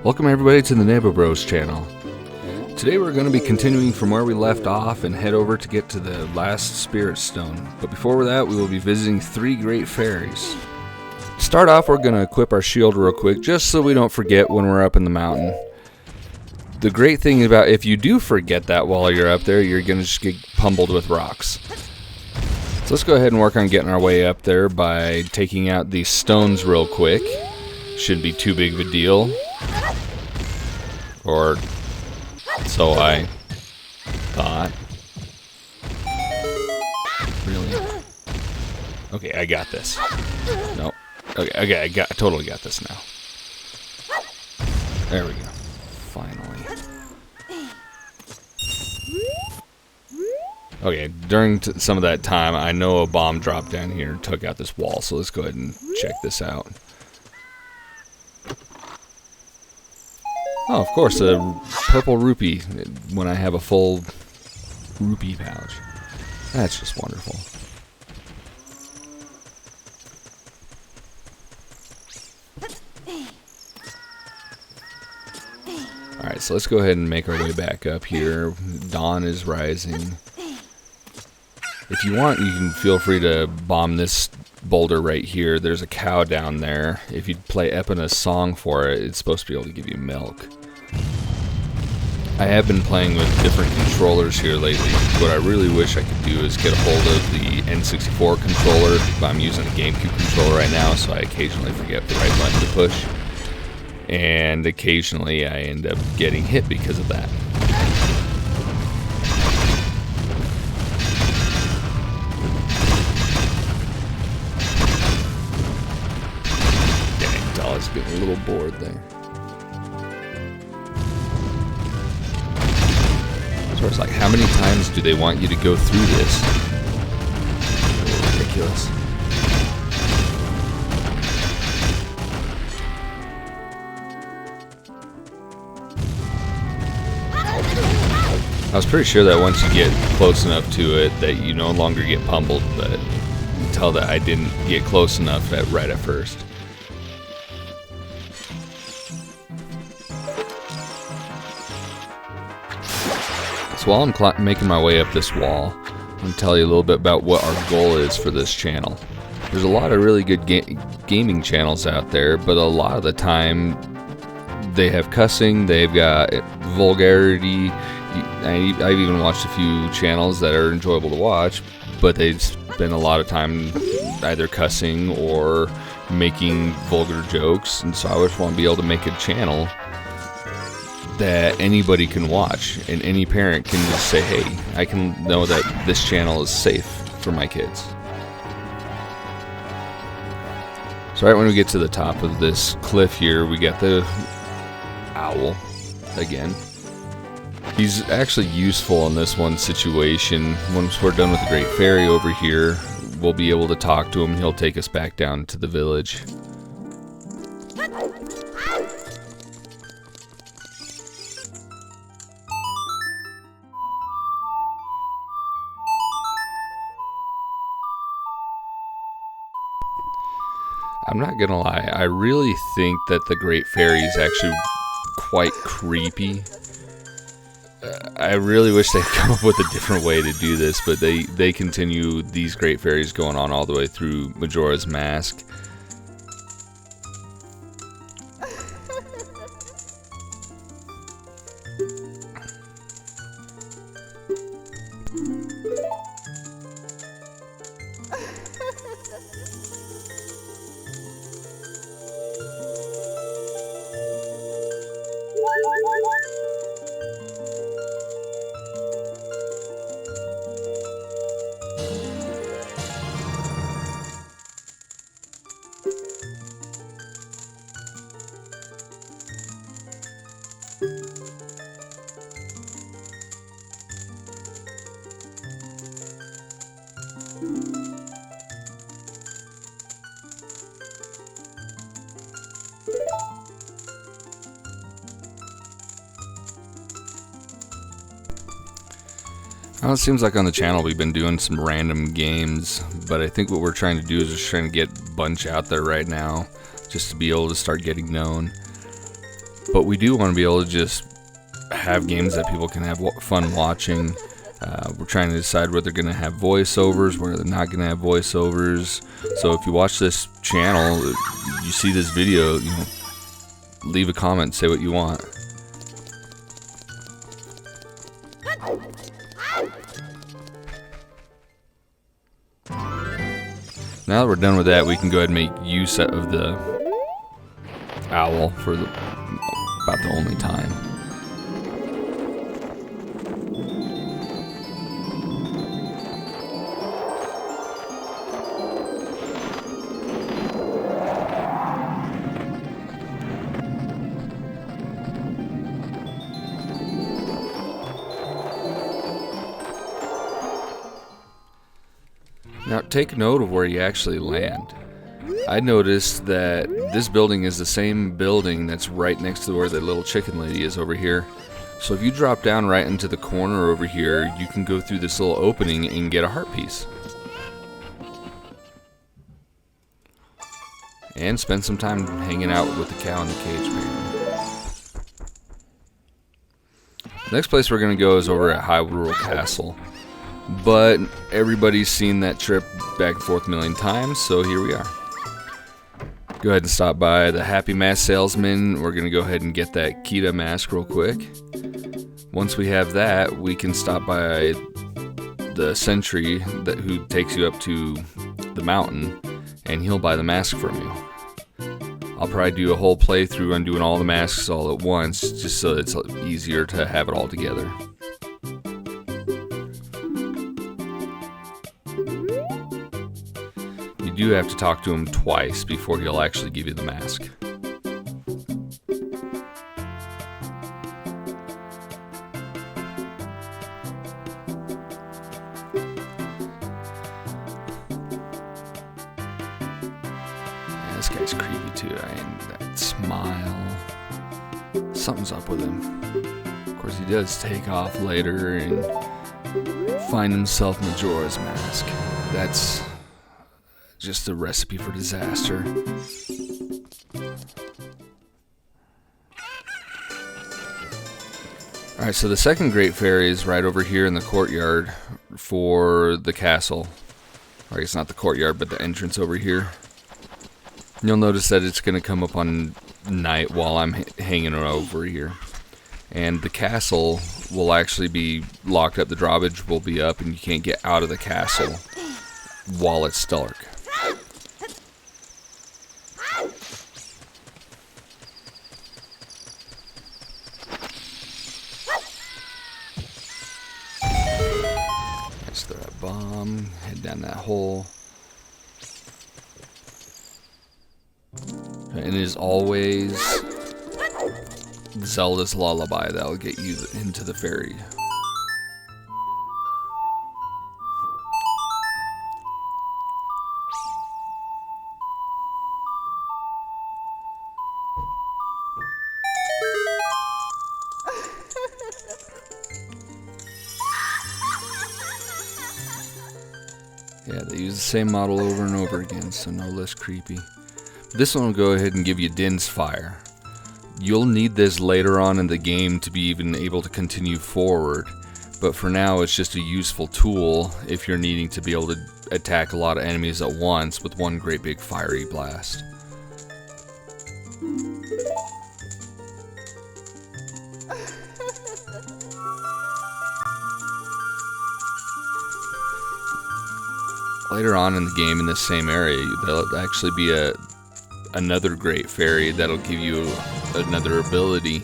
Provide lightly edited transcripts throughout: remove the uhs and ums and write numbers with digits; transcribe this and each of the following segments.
Welcome everybody to the Nebo Bros channel. Today we're going to be continuing from where we left off and head over to get to the last spirit stone. But before that, we will be visiting 3 great fairies. To start off, we're going to equip our shield real quick just so we don't forget when we're up in the mountain. The great thing about if you do forget that while you're up there, you're going to just get pummeled with rocks. So let's go ahead and work on getting our way up there by taking out these stones real quick. Shouldn't be too big of a deal. Or so I thought. Really? Okay, I got this. Nope. Okay, I totally got this now. There we go. Finally. Okay, during some of that time, I know a bomb dropped down here and took out this wall, so let's go ahead and check this out. Oh, of course, a purple rupee when I have a full rupee pouch. That's just wonderful. Alright, so let's go ahead and make our way back up here. Dawn is rising. If you want, you can feel free to bomb this boulder right here. There's a cow down there. If you play Epina's song for it, it's supposed to be able to give you milk. I have been playing with different controllers here lately. What I really wish I could do is get a hold of the N64 controller, but I'm using a GameCube controller right now, so I occasionally forget the right button to push. And occasionally I end up getting hit because of that. Dang, I was getting a little bored there. So it's like, how many times do they want you to go through this? Ridiculous. I was pretty sure that once you get close enough to it that you no longer get pummeled, but you can tell that I didn't get close enough right at first. So while I'm making my way up this wall, I'm going to tell you a little bit about what our goal is for this channel. There's a lot of really good gaming channels out there, but a lot of the time they have cussing, they've got vulgarity. I've even watched a few channels that are enjoyable to watch, but they spend a lot of time either cussing or making vulgar jokes, and so I just want to be able to make a channel that anybody can watch, and any parent can just say, hey, I can know that this channel is safe for my kids. So right when we get to the top of this cliff here, we got the owl again. He's actually useful in this one situation. Once we're done with the Great Fairy over here, we'll be able to talk to him. He'll take us back down to the village. I'm not gonna lie, I really think that the Great Fairy is actually quite creepy. I really wish they'd come up with a different way to do this, but they continue these Great Fairies going on all the way through Majora's Mask. Well, it seems like on the channel we've been doing some random games, but I think what we're trying to do is just trying to get Bunch out there right now, just to be able to start getting known. But we do want to be able to just have games that people can have fun watching. We're trying to decide whether they're going to have voiceovers, whether they're not going to have voiceovers. So if you watch this channel, you see this video, you know, leave a comment, say what you want. Now that we're done with that, we can go ahead and make use of the owl for about the only time. Now take note of where you actually land. I noticed that this building is the same building that's right next to where the little chicken lady is over here. So if you drop down right into the corner over here, you can go through this little opening and get a heart piece. And spend some time hanging out with the cow in the cage, apparently. Next place we're going to go is over at Hyrule Castle. But everybody's seen that trip back and forth a million times, so here we are. Go ahead and stop by the Happy Mask Salesman. We're going to go ahead and get that Kita mask real quick. Once we have that, we can stop by the sentry who takes you up to the mountain, and he'll buy the mask from you. I'll probably do a whole playthrough on doing all the masks all at once, just so it's easier to have it all together. You do have to talk to him twice before he'll actually give you the mask. Yeah, this guy's creepy too. That smile. Something's up with him. Of course, he does take off later and find himself Majora's Mask. That's just a recipe for disaster. Alright, so the second great fairy is right over here in the courtyard for the castle. Or it's not the courtyard, but the entrance over here. You'll notice that it's going to come up on night while I'm hanging over here. And the castle will actually be locked up. The drawbridge will be up and you can't get out of the castle while it's dark. Let's throw that bomb, head down that hole. And it is always Zelda's lullaby that'll get you into the fairy. Yeah, they use the same model over and over again, so no less creepy. This one will go ahead and give you Din's Fire. You'll need this later on in the game to be even able to continue forward, but for now it's just a useful tool if you're needing to be able to attack a lot of enemies at once with one great big fiery blast. Later on in the game in this same area, there'll actually be another great fairy that'll give you another ability,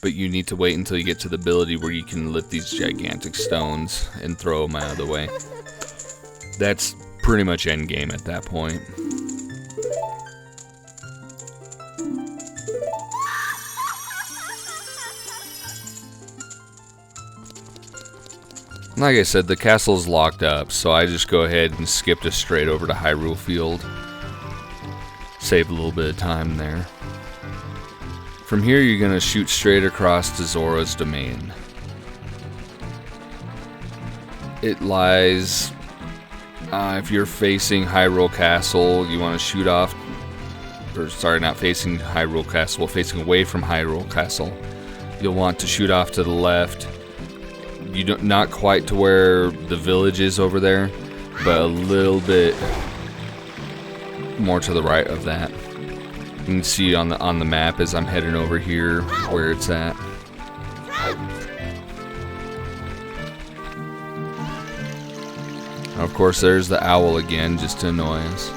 but you need to wait until you get to the ability where you can lift these gigantic stones and throw them out of the way. That's pretty much endgame at that point. Like I said, the castle's locked up, so I just go ahead and skipped us straight over to Hyrule Field. Save a little bit of time there. From here, you're going to shoot straight across to Zora's domain. It lies, if you're facing Hyrule Castle, you want to shoot off or sorry, not facing Hyrule Castle, facing away from Hyrule Castle. You'll want to shoot off to the left. You don't, not quite to where the village is over there, but a little bit more to the right of that. You can see on the map as I'm heading over here where it's at. Of course, there's the owl again, just to annoy us.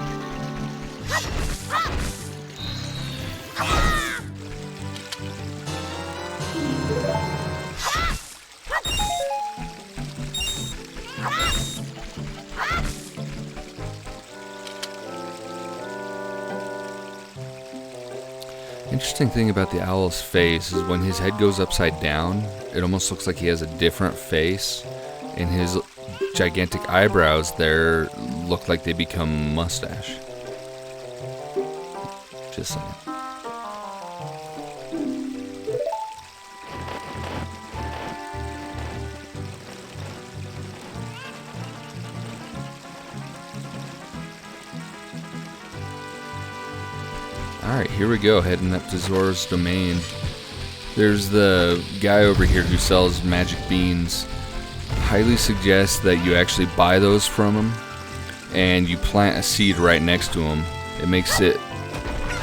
Interesting thing about the owl's face is when his head goes upside down, it almost looks like he has a different face, and his gigantic eyebrows there look like they become mustache. Just saying. Alright, here we go, heading up to Zora's domain. There's the guy over here who sells magic beans. Highly suggest that you actually buy those from him and you plant a seed right next to him. It makes it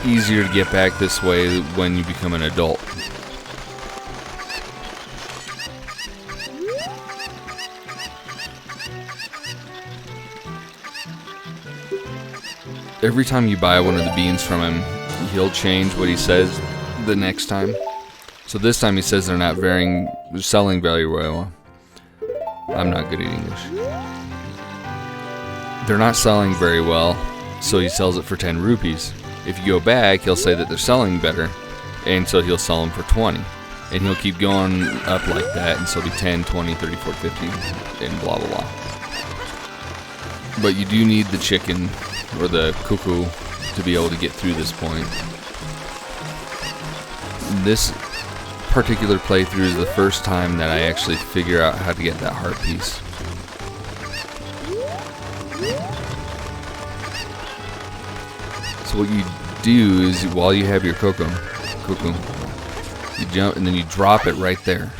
easier to get back this way when you become an adult. Every time you buy one of the beans from him, he'll change what he says the next time. So this time he says they're not selling very well. I'm not good at English. They're not selling very well, so he sells it for 10 rupees. If you go back, he'll say that they're selling better, and so he'll sell them for 20. And he'll keep going up like that, and so it'll be 10, 20, 30, 40, 50, and blah blah blah. But you do need the chicken, or the cuckoo, to be able to get through this point. This particular playthrough is the first time that I actually figure out how to get that heart piece. So what you do is, while you have your cuckoo, you jump and then you drop it right there.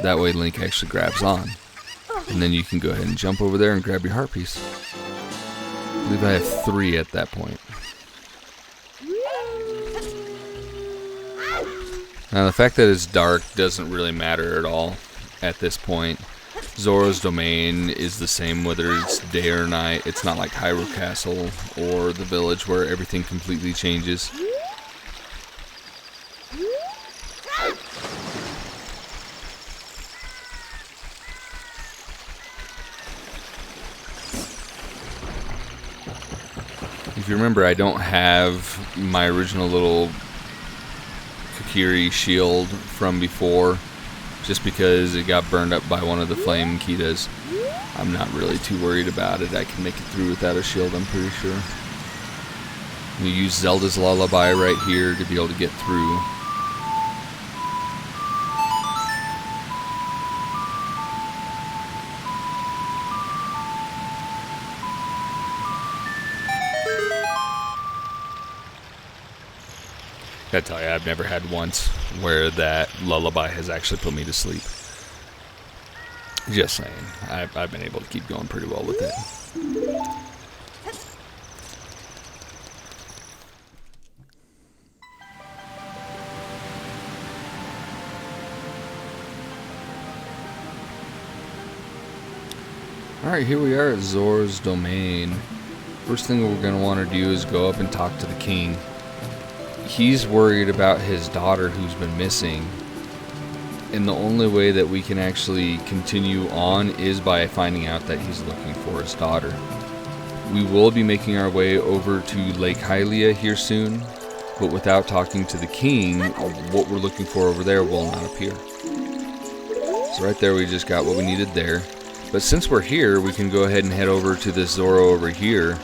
That way Link actually grabs on. And then you can go ahead and jump over there and grab your heart piece. I believe I have 3 at that point. Now the fact that it's dark doesn't really matter at all at this point. Zora's domain is the same whether it's day or night. It's not like Hyrule Castle or the village where everything completely changes. If you remember, I don't have my original little Kokiri shield from before, just because it got burned up by one of the flame Kitas. I'm not really too worried about it. I can make it through without a shield, I'm pretty sure. You use Zelda's Lullaby right here to be able to get through. I tell you, I've never had once where that lullaby has actually put me to sleep. Just saying, I've been able to keep going pretty well with it. Alright, here we are at Zora's domain. First thing we're going to want to do is go up and talk to the king. He's worried about his daughter who's been missing, and the only way that we can actually continue on is by finding out that he's looking for his daughter. We will be making our way over to Lake Hylia here soon, but without talking to the king, what we're looking for over there will not appear. So right there we just got what we needed there. But since we're here, we can go ahead and head over to this Zora over here.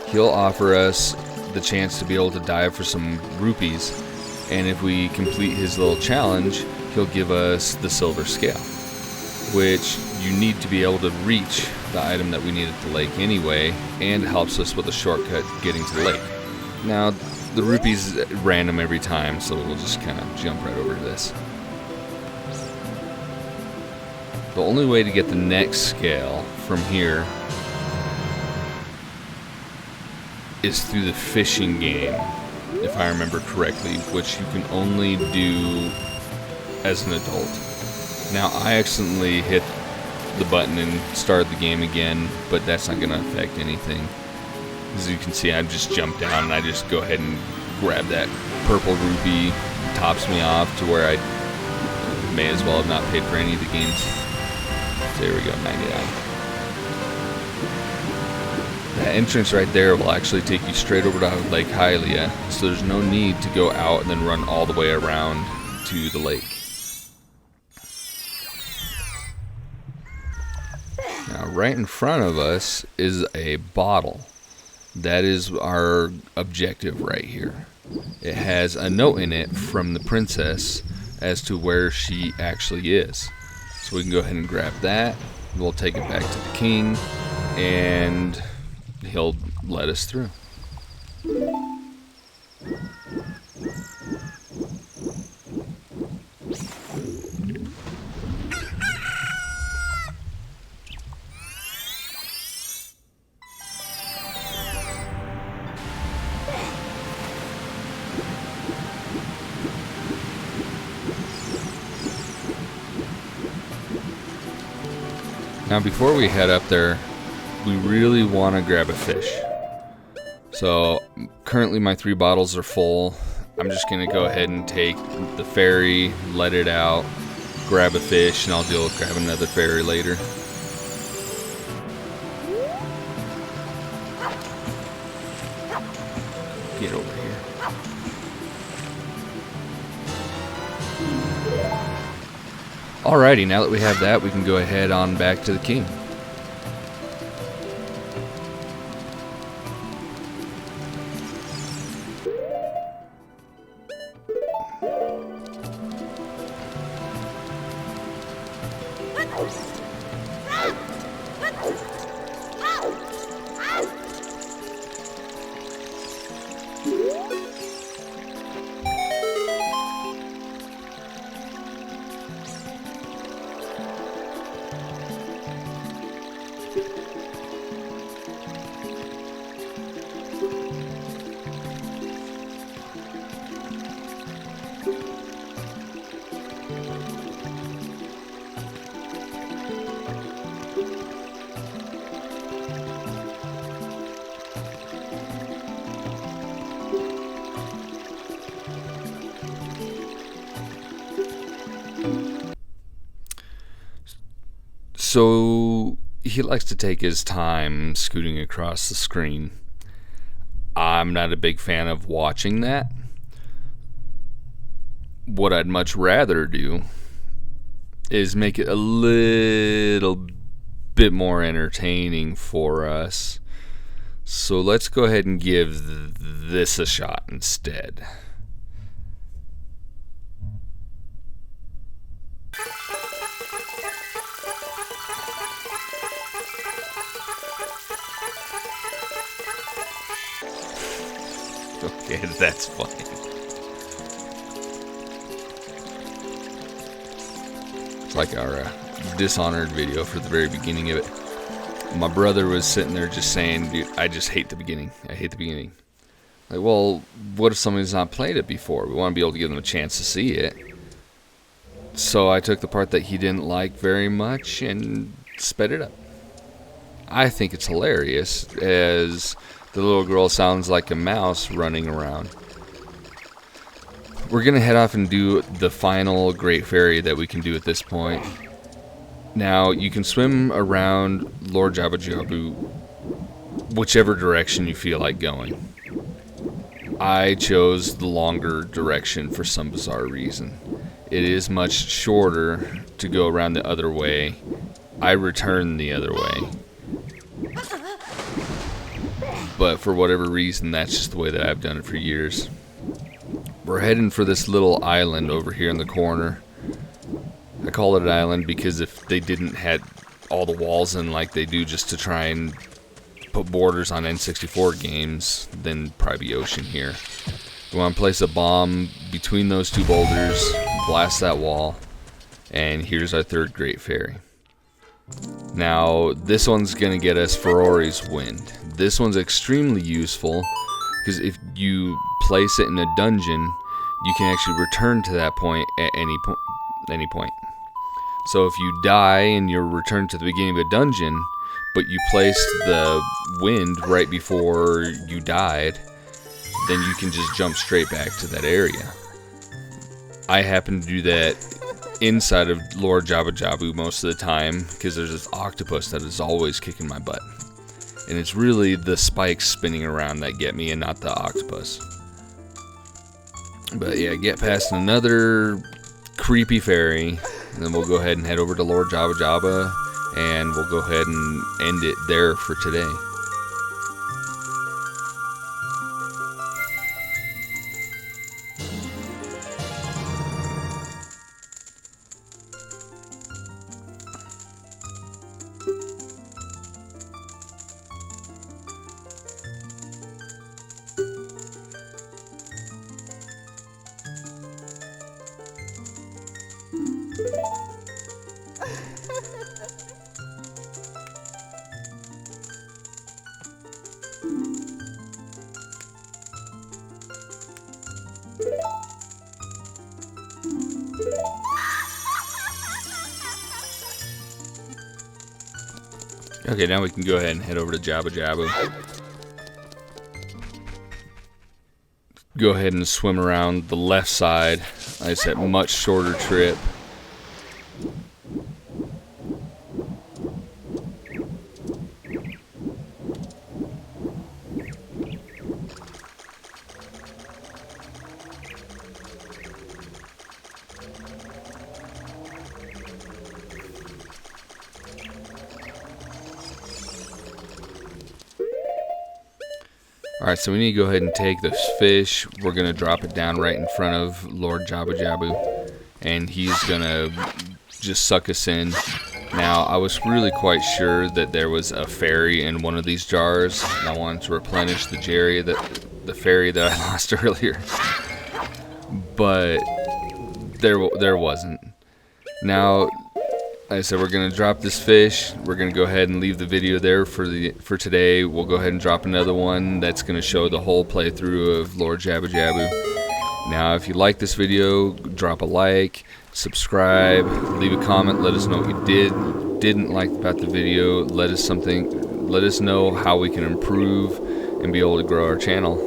He'll offer us the chance to be able to dive for some rupees, and if we complete his little challenge, he'll give us the silver scale, which you need to be able to reach the item that we need at the lake anyway, and helps us with a shortcut getting to the lake. Now, the rupees random every time, so we'll just kind of jump right over to this. The only way to get the next scale from here is through the fishing game, if I remember correctly, which you can only do as an adult. Now, I accidentally hit the button and started the game again, but that's not going to affect anything. As you can see, I just jumped down and I just go ahead and grab that purple rupee. Tops me off to where I may as well have not paid for any of the games. So there we go, 99. That entrance right there will actually take you straight over to Lake Hylia, so there's no need to go out and then run all the way around to the lake. Now, right in front of us is a bottle. That is our objective right here. It has a note in it from the princess as to where she actually is. So we can go ahead and grab that. We'll take it back to the king, and he'll let us through. Now, before we head up there, we really want to grab a fish. So currently my 3 bottles are full. I'm just going to go ahead and take the fairy, let it out, grab a fish, and I'll deal with grabbing another fairy later. Get over here. Alrighty, now that we have that, we can go ahead on back to the king. So he likes to take his time scooting across the screen. I'm not a big fan of watching that. What I'd much rather do is make it a little bit more entertaining for us. So let's go ahead and give this a shot instead. Okay, that's funny. It's like our Dishonored video for the very beginning of it. My brother was sitting there just saying, dude, I just hate the beginning. I hate the beginning. Like, well, what if somebody's not played it before? We want to be able to give them a chance to see it. So I took the part that he didn't like very much and sped it up. I think it's hilarious, as the little girl sounds like a mouse running around. We're going to head off and do the final Great Fairy that we can do at this point. Now, you can swim around Lord Jabu-Jabu whichever direction you feel like going. I chose the longer direction for some bizarre reason. It is much shorter to go around the other way. I returned the other way. But for whatever reason, that's just the way that I've done it for years. We're heading for this little island over here in the corner. I call it an island because if they didn't have all the walls in like they do just to try and put borders on N64 games, then probably be ocean here. We want to place a bomb between those two boulders, blast that wall, and here's our third Great Fairy. Now, this one's going to get us Ferori's Wind. This one's extremely useful, because if you place it in a dungeon, you can actually return to that point at any point. So if you die and you're returned to the beginning of a dungeon, but you placed the wind right before you died, then you can just jump straight back to that area. I happen to do that inside of Lord Jabu-Jabu most of the time, because there's this octopus that is always kicking my butt. And it's really the spikes spinning around that get me and not the octopus. But yeah, get past another creepy fairy, and then we'll go ahead and head over to Lord Jabu-Jabu, and we'll go ahead and end it there for today. Okay, now we can go ahead and head over to Jabu-Jabu. Go ahead and swim around the left side. Like I said, much shorter trip. Alright, so we need to go ahead and take this fish. We're going to drop it down right in front of Lord Jabu-Jabu, and he's going to just suck us in. Now, I was really quite sure that there was a fairy in one of these jars, and I wanted to replenish the fairy that I lost earlier. But there wasn't. Now, like I said, we're going to drop this fish. We're going to go ahead and leave the video there for today. We'll go ahead and drop another one that's going to show the whole playthrough of Lord Jabu-Jabu. Now, if you like this video, drop a like, subscribe, leave a comment, let us know what you didn't like about the video. Let us know how we can improve and be able to grow our channel.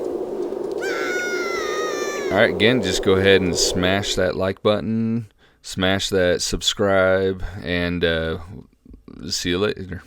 Alright, again, just go ahead and smash that like button. Smash that subscribe, and see you later.